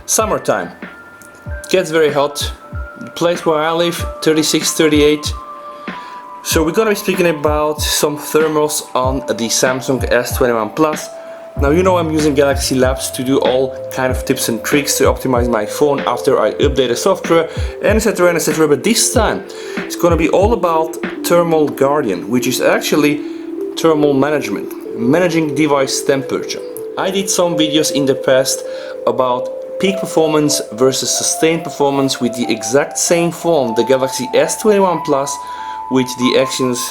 Summertime. Gets very hot. The place where I live, 36, 38. So we're gonna be speaking about some thermals on the Samsung S21 Plus. Now you know I'm using Galaxy Labs to do all kind of tips and tricks to optimize my phone after I update the software and etc, but this time it's gonna be all about Thermal Guardian, which is actually thermal management, managing device temperature. I did some videos in the past about peak performance versus sustained performance with the exact same phone, the Galaxy S21 Plus with the Exynos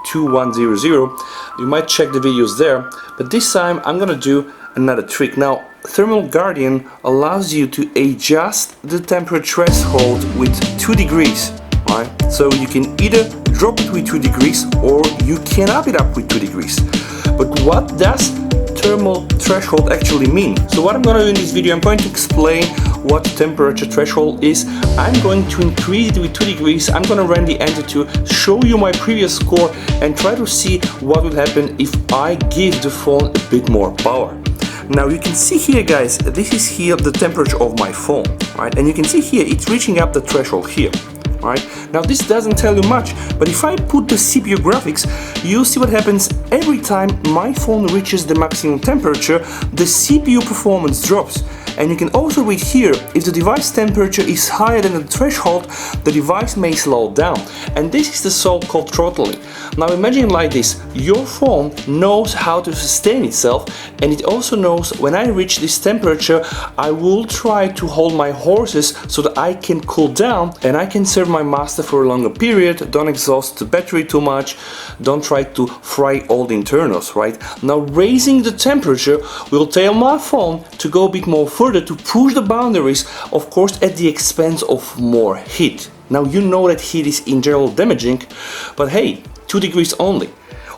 2100. You might check the videos there, but this time I'm gonna do another trick. Now, Thermal Guardian allows you to adjust the temperature threshold with 2 degrees, right? So you can either drop it with 2 degrees or you can up it up with 2 degrees. But what does thermal threshold actually mean? So what I'm going to do in this video, I'm going to explain what temperature threshold is. I'm going to increase it with 2 degrees. I'm going to run the AnTuTu, show you my previous score and try to see what will happen if I give the phone a bit more power. Now you can see here, guys, this is here the temperature of my phone, right? And you can see here it's reaching up the threshold here. Right? Now this doesn't tell you much, but if I put the CPU graphics, you'll see what happens every time my phone reaches the maximum temperature, the CPU performance drops. And you can also read here, if the device temperature is higher than the threshold, the device may slow down. And this is the so-called throttling. Now imagine like this, your phone knows how to sustain itself, and it also knows when I reach this temperature, I will try to hold my horses so that I can cool down and I can serve my master for a longer period, don't exhaust the battery too much, don't try to fry all the internals, right? Now raising the temperature will tell my phone to go a bit more further to push the boundaries, of course at the expense of more heat. Now you know that heat is in general damaging, but hey, 2 degrees only.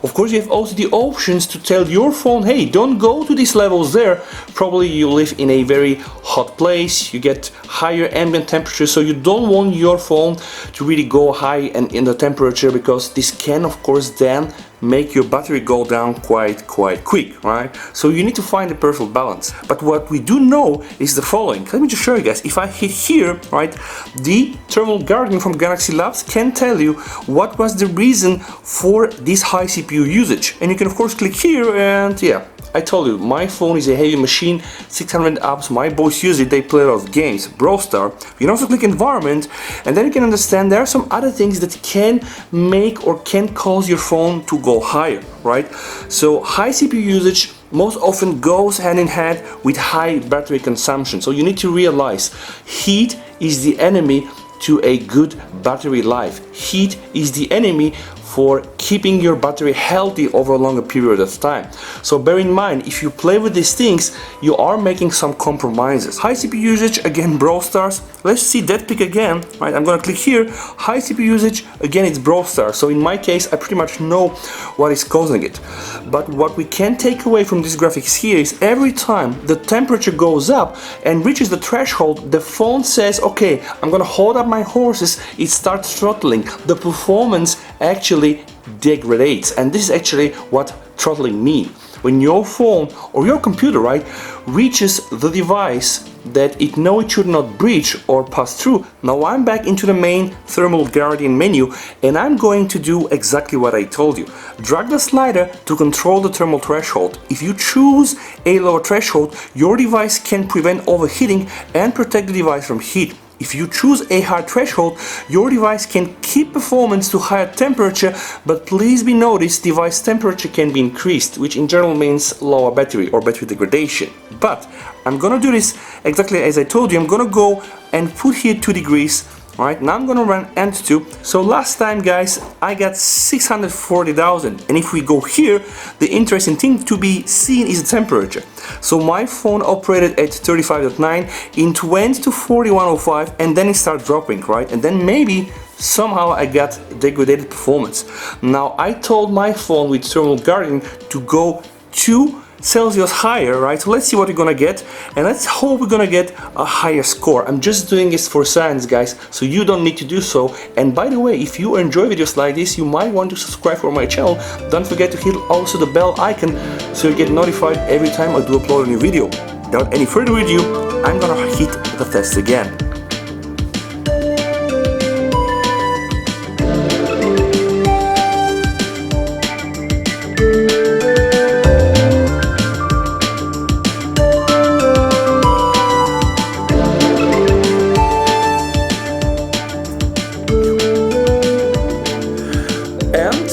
Of course you have also the options to tell your phone, hey, don't go to these levels there. Probably you live in a very hot place, you get higher ambient temperature, so you don't want your phone to really go high and in the temperature, because this can of course then make your battery go down quite quick, right? So you need to find the perfect balance. But what we do know is the following. Let me just show you guys. If I hit here, right, the Thermal Guardian from Galaxy Labs can tell you what was the reason for this high CPU usage. And you can of course click here and yeah, I told you, my phone is a heavy machine, 600 apps, my boys use it, they play a lot of games, Brawl Star. You can also click environment, and then you can understand there are some other things that can make or can cause your phone to go higher, right? So high CPU usage most often goes hand in hand with high battery consumption. So you need to realize heat is the enemy to a good battery life. Heat is the enemy for keeping your battery healthy over a longer period of time. So bear in mind, if you play with these things, you are making some compromises. High CPU usage, again, Brawl Stars. Let's see that pick again, right? I'm gonna click here. High CPU usage, again, it's Brawl Stars. So in my case, I pretty much know what is causing it. But what we can take away from this graphics here is every time the temperature goes up and reaches the threshold, the phone says, okay, I'm gonna hold up my horses, it starts throttling. The performance actually degrades, and this is actually what throttling means. When your phone or your computer, right, reaches the device that it knows it should not breach or pass through. Now I'm back into the main Thermal Guardian menu, and I'm going to do exactly what I told you. Drag the slider to control the thermal threshold. If you choose a lower threshold, your device can prevent overheating and protect the device from heat. If you choose a higher threshold, your device can keep performance to higher temperature, but please be noticed, device temperature can be increased, which in general means lower battery or battery degradation. But I'm gonna do this exactly as I told you. I'm gonna go and put here 2 degrees. Right, now I'm gonna run AnTuTu. So last time, guys, I got 640,000, and if we go here, the interesting thing to be seen is the temperature. So my phone operated at 35.9, it went to 41.05, and then it started dropping, right? And then maybe somehow I got degraded performance. Now I told my phone with Thermal Guardian to go 2 Celsius higher, right? So let's see what we're gonna get, and let's hope we're gonna get a higher score. I'm just doing this for science, guys, so you don't need to do so. And by the way, if you enjoy videos like this, you might want to subscribe for my channel. Don't forget to hit also the bell icon so you get notified every time I do upload a new video. without any further ado, I'm gonna hit the test again. And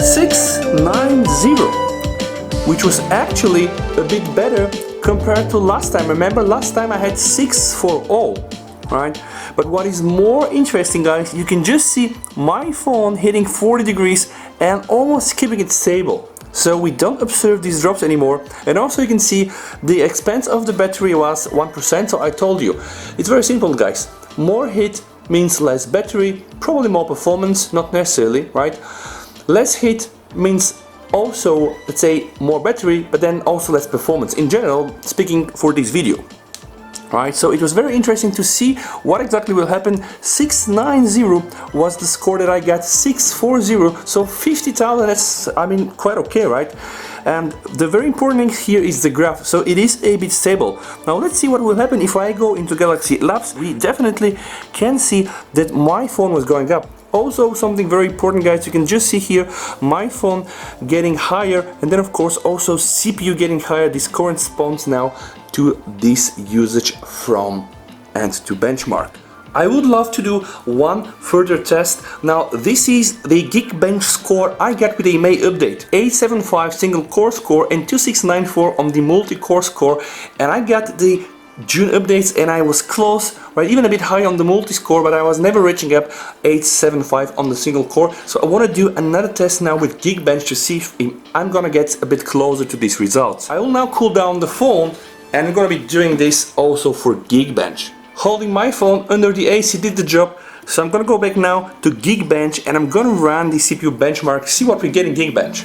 690, which was actually a bit better compared to last time. Remember, last time I had 640, right? But what is more interesting, guys, you can just see my phone hitting 40 degrees and almost keeping it stable. So we don't observe these drops anymore. And also you can see the expense of the battery was 1%. So I told you, it's very simple, guys. More hit means less battery, probably more performance, not necessarily, right? Less hit means also, let's say, more battery, but then also less performance. In general, speaking for this video. Right, so it was very interesting to see what exactly will happen. 690 was the score that I got, 640, so 50,000, that's, I mean, quite okay, right? And the very important thing here is the graph, so it is a bit stable. Now let's see what will happen if I go into Galaxy Labs. We definitely can see that my phone was going up. Also, something very important, guys, you can just see here my phone getting higher, and then of course also CPU getting higher. This corresponds now to this usage from AnTuTu benchmark. I would love to do one further test. Now this is the Geekbench score I got with a May update. 875 single core score and 2694 on the multi-core score, and I got the June updates and I was close, right, even a bit high on the multi-score, but I was never reaching up 875 on the single core. So I want to do another test now with Geekbench to see if I'm gonna get a bit closer to these results. I will now cool down the phone, and I'm gonna be doing this also for Geekbench. Holding my phone under the AC did the job, so I'm gonna go back now to Geekbench and I'm gonna run the CPU benchmark, see what we get in Geekbench.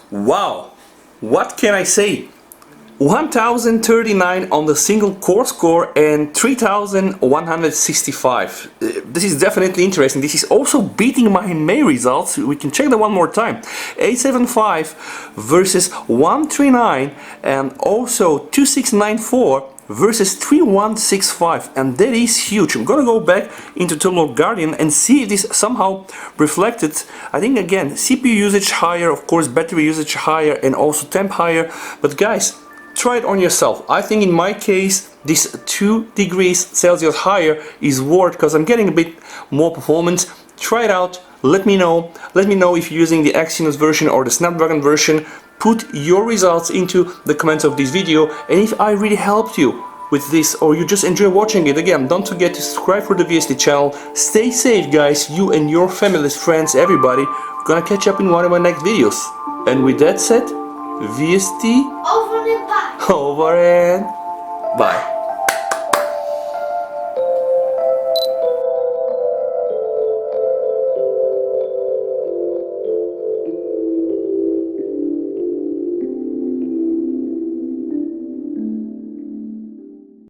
Wow, what can I say? 1039 on the single core score and 3165. This is definitely interesting. This is also beating my May results. We can check that one more time. 875 versus 139 and also 2694 versus 3165, and that is huge. I'm gonna go back into Terminal Guardian and see if this somehow reflected. I think again, CPU usage higher, of course battery usage higher, and also temp higher. But guys, try it on yourself. I think in my case this 2 degrees Celsius higher is worth, because I'm getting a bit more performance. Try it out, let me know if you're using the Exynos version or the Snapdragon version. Put your results into the comments of this video, and if I really helped you with this or you just enjoy watching it, again, don't forget to subscribe for the VST channel. Stay safe, guys, you and your families, friends, everybody. We're gonna catch up in one of my next videos. And with that said, VST over and bye. over and bye.